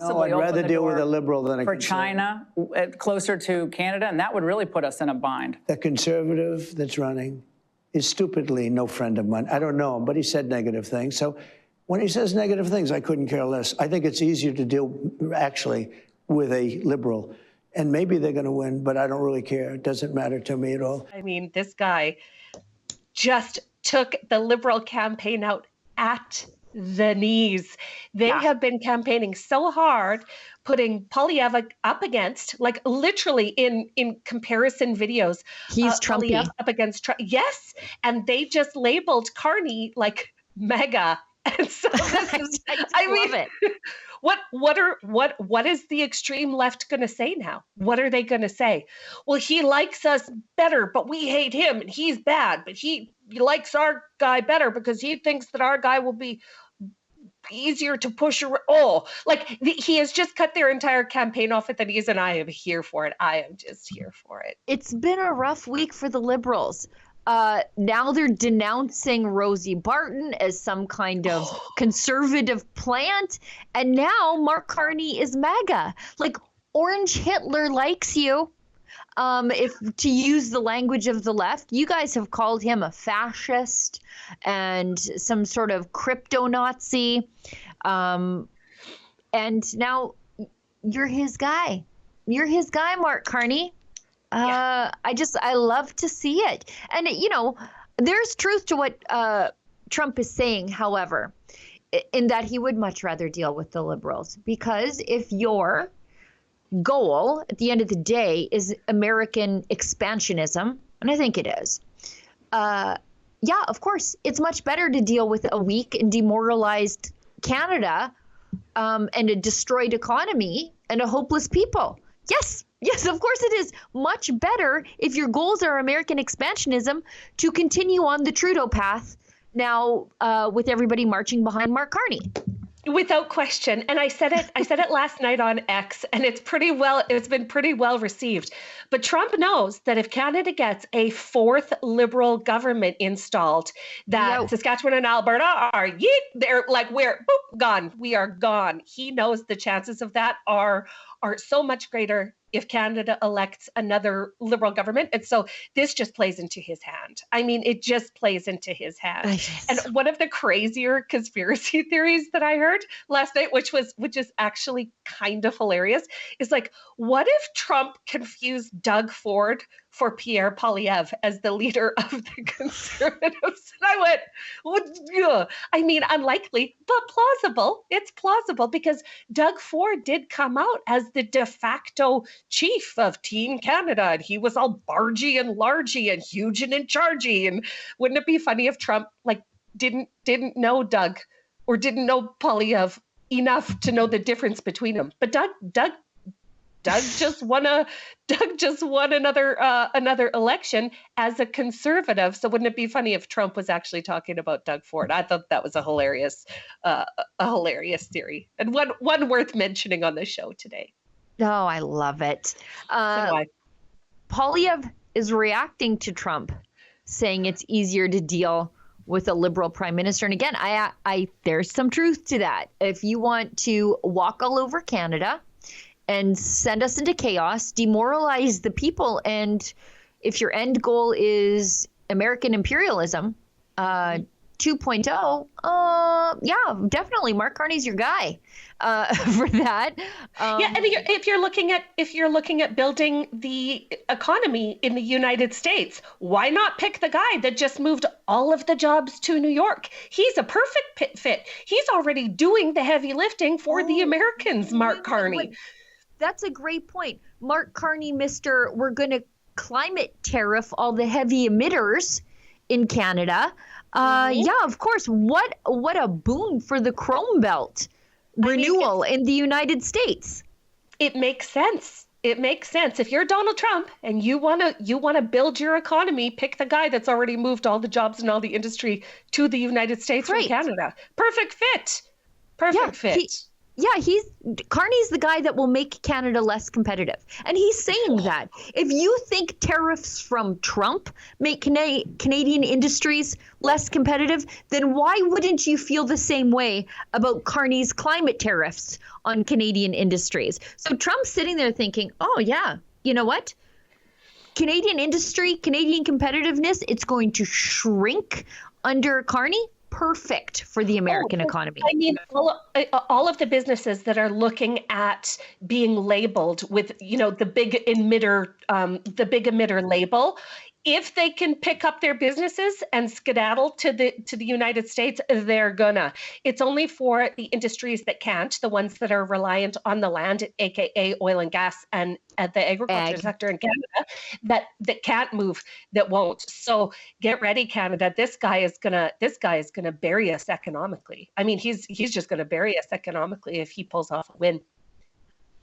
possibly I'd open rather the deal door with a liberal than a for conservative. China closer to Canada, and that would really put us in a bind. The conservative that's running is stupidly no friend of mine. I don't know him, but he said negative things. So when he says negative things, I couldn't care less. I think it's easier to deal, actually, with a liberal. And maybe they're going to win, but I don't really care. It doesn't matter to me at all. I mean, this guy just took the Liberal campaign out at the knees. They have been campaigning so hard, putting Poilievre up against, like literally in comparison videos. He's Trumpy. Poilievre up against Trump. Yes. And they just labeled Carney like MAGA. And so this is, I mean, what is the extreme left going to say now? What are they going to say? Well, he likes us better, but we hate him, and he's bad. But he likes our guy better because he thinks that our guy will be easier to push around. Oh, like he has just cut their entire campaign off at the knees, and I am here for it. I am just here for it. It's been a rough week for the Liberals. Now they're denouncing Rosie Barton as some kind of conservative plant. And now Mark Carney is MAGA. Like, Orange Hitler likes you. If to use the language of the left, you guys have called him a fascist and some sort of crypto-Nazi. And now you're his guy. You're his guy, Mark Carney. I love to see it. And, you know, there's truth to what Trump is saying, however, in that he would much rather deal with the Liberals. Because if your goal at the end of the day is American expansionism, and I think it is, yeah, of course, it's much better to deal with a weak and demoralized Canada and a destroyed economy and a hopeless people. Yes, of course it is much better if your goals are American expansionism to continue on the Trudeau path now with everybody marching behind Mark Carney. Without question. And I said it last night on X, and it's been pretty well received. But Trump knows that if Canada gets a fourth Liberal government installed, that Saskatchewan and Alberta are they're like, we're gone. We are gone. He knows the chances of that are so much greater if Canada elects another Liberal government. And so this just plays into his hand. I mean, it just plays into his hand. And one of the crazier conspiracy theories that I heard last night, which is actually kind of hilarious, is like, what if Trump confused Doug Ford for Pierre Poilievre as the leader of the Conservatives? And I went, well, I mean, unlikely, but plausible. It's plausible because Doug Ford did come out as the de facto chief of Team Canada, and he was all bargy and largy and huge and in chargey. And wouldn't it be funny if Trump didn't know Doug or didn't know Poilievre enough to know the difference between them? But Doug just won another election as a conservative. So wouldn't it be funny if Trump was actually talking about Doug Ford? I thought that was a hilarious theory, and one worth mentioning on the show today. Oh, I love it. Poilievre is reacting to Trump, saying it's easier to deal with a Liberal prime minister. And again, I there's some truth to that. If you want to walk all over Canada and send us into chaos, demoralize the people, and if your end goal is American imperialism 2.0, yeah, definitely Mark Carney's your guy for that. Yeah, and if you're looking at building the economy in the United States, why not pick the guy that just moved all of the jobs to New York? He's a perfect fit. He's already doing the heavy lifting for the Americans, Mark Carney. That's a great point. Mark Carney, we're going to climate tariff all the heavy emitters in Canada. Yeah, of course. What a boon for the Chrome Belt renewal in the United States. It makes sense. It makes sense. If you're Donald Trump and you want to build your economy, pick the guy that's already moved all the jobs and all the industry to the United States from Canada. Perfect fit. Perfect fit. Yeah, Carney's the guy that will make Canada less competitive. And he's saying that. If you think tariffs from Trump make Canadian industries less competitive, then why wouldn't you feel the same way about Carney's climate tariffs on Canadian industries? So Trump's sitting there thinking, oh yeah, you know what? Canadian industry, Canadian competitiveness, it's going to shrink under Carney. Perfect for the American economy. I mean, all of the businesses that are looking at being labeled with, the big emitter label, if they can pick up their businesses and skedaddle to the United States, they're gonna. It's only for the industries that can't, the ones that are reliant on the land, aka oil and gas and the agriculture sector in Canada, that can't move, that won't. So get ready, Canada. This guy is gonna bury us economically. I mean, he's just gonna bury us economically if he pulls off a win.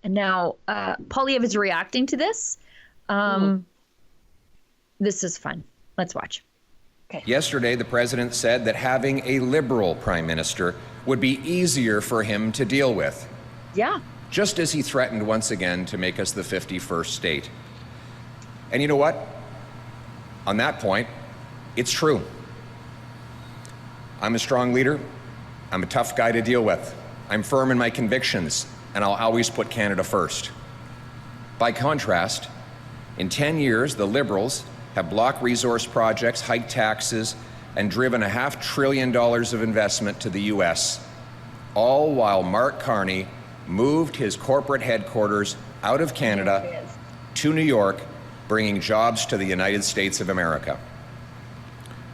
And now Poilievre is reacting to this. This is fun. Let's watch. Okay. Yesterday, the president said that having a Liberal prime minister would be easier for him to deal with. Yeah. Just as he threatened once again to make us the 51st state. And you know what? On that point, it's true. I'm a strong leader. I'm a tough guy to deal with. I'm firm in my convictions, and I'll always put Canada first. By contrast, in 10 years, the Liberals have blocked resource projects, hiked taxes, and driven $500 billion of investment to the U.S., all while Mark Carney moved his corporate headquarters out of Canada to New York, bringing jobs to the United States of America.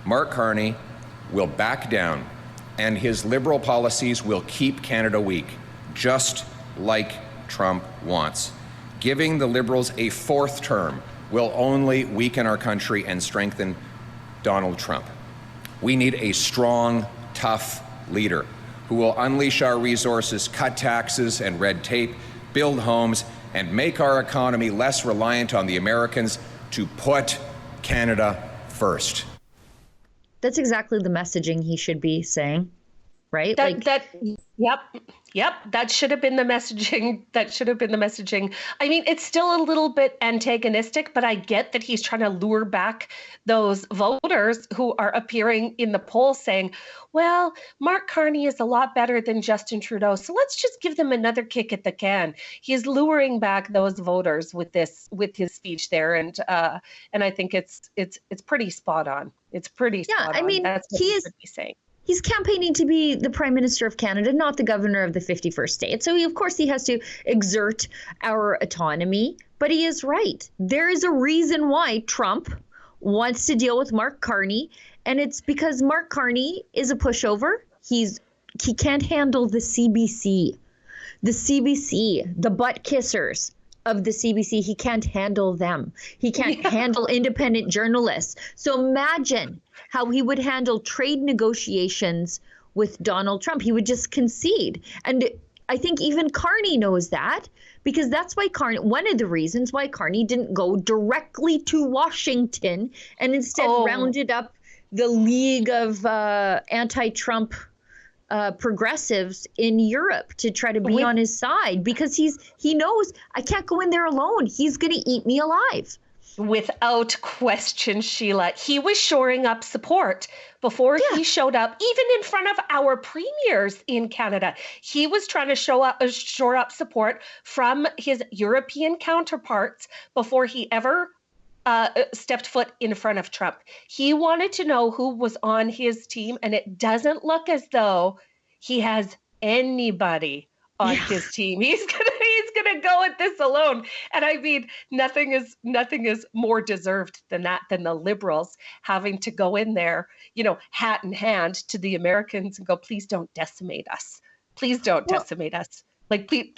Mark Carney will back down, and his Liberal policies will keep Canada weak, just like Trump wants. Giving the Liberals a fourth term will only weaken our country and strengthen Donald Trump. We need a strong, tough leader who will unleash our resources, cut taxes and red tape, build homes, and make our economy less reliant on the Americans, to put Canada first. That's exactly the messaging he should be saying, right? Yep. That should have been the messaging. I mean, it's still a little bit antagonistic, but I get that he's trying to lure back those voters who are appearing in the polls saying, well, Mark Carney is a lot better than Justin Trudeau, so let's just give them another kick at the can. He's luring back those voters with his speech there, and I think it's pretty spot on. It's pretty spot on. I mean, that's what he should be saying. He's campaigning to be the Prime Minister of Canada, not the governor of the 51st state. So, of course, he has to exert our autonomy. But he is right. There is a reason why Trump wants to deal with Mark Carney, and it's because Mark Carney is a pushover. He can't handle the CBC. The CBC, the butt kissers of the CBC, he can't handle them. He can't handle independent journalists. So imagine how he would handle trade negotiations with Donald Trump. He would just concede. And I think even Carney knows that, because that's why one of the reasons why Carney didn't go directly to Washington and instead rounded up the League of anti-Trump progressives in Europe to try to be on his side, because he knows I can't go in there alone. He's going to eat me alive. Without question, Sheila. He was shoring up support before he showed up, even in front of our premiers in Canada. He was trying to shore up support from his European counterparts before he ever stepped foot in front of Trump. He wanted to know who was on his team, and it doesn't look as though he has anybody on his team. He's gonna go at this alone. And I mean, nothing is more deserved than that, than the Liberals having to go in there, hat in hand to the Americans and go, please don't decimate us. Please don't decimate us. Please,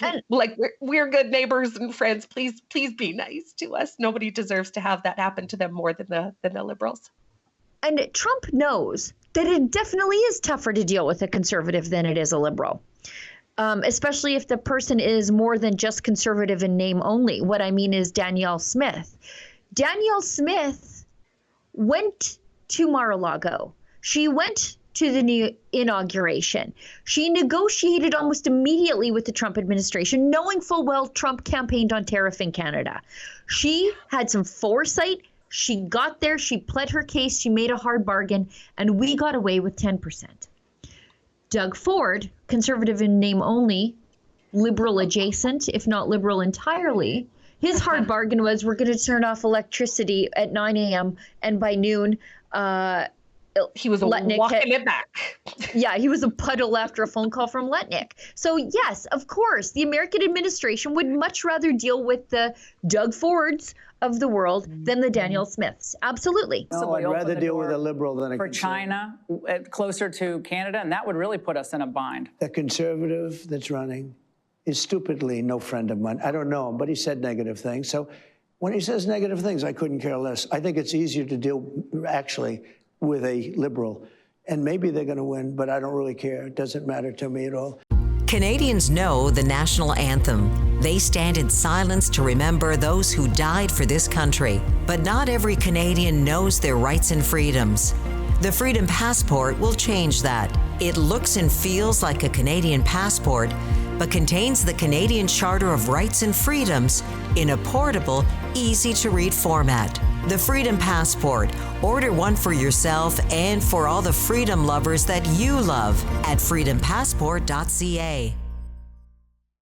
we're good neighbors and friends. Please be nice to us. Nobody deserves to have that happen to them more than the Liberals. And Trump knows that it definitely is tougher to deal with a conservative than it is a Liberal. Especially if the person is more than just conservative in name only. What I mean is Danielle Smith. Danielle Smith went to Mar-a-Lago. She went to the inauguration. She negotiated almost immediately with the Trump administration, knowing full well Trump campaigned on tariff in Canada. She had some foresight. She got there, she pled her case, she made a hard bargain, and we got away with 10%. Doug Ford, conservative in name only, liberal adjacent, if not liberal entirely, his hard bargain was we're going to turn off electricity at 9 a.m. and by noon, he was walking it back. Yeah, he was a puddle after a phone call from Letnick. So yes, of course, the American administration would much rather deal with the Doug Fords of the world than the Daniel Smiths. Absolutely. No, I'd rather deal with a liberal than a for conservative. China, closer to Canada, and that would really put us in a bind. The conservative that's running is stupidly no friend of mine. I don't know him, but he said negative things. So when he says negative things, I couldn't care less. I think it's easier to deal, actually, with a liberal. And maybe they're going to win, but I don't really care. It doesn't matter to me at all. Canadians know the national anthem. They stand in silence to remember those who died for this country. But not every Canadian knows their rights and freedoms. The Freedom Passport will change that. It looks and feels like a Canadian passport, but contains the Canadian Charter of Rights and Freedoms in a portable, easy-to-read format. The Freedom Passport. Order one for yourself and for all the freedom lovers that you love at freedompassport.ca.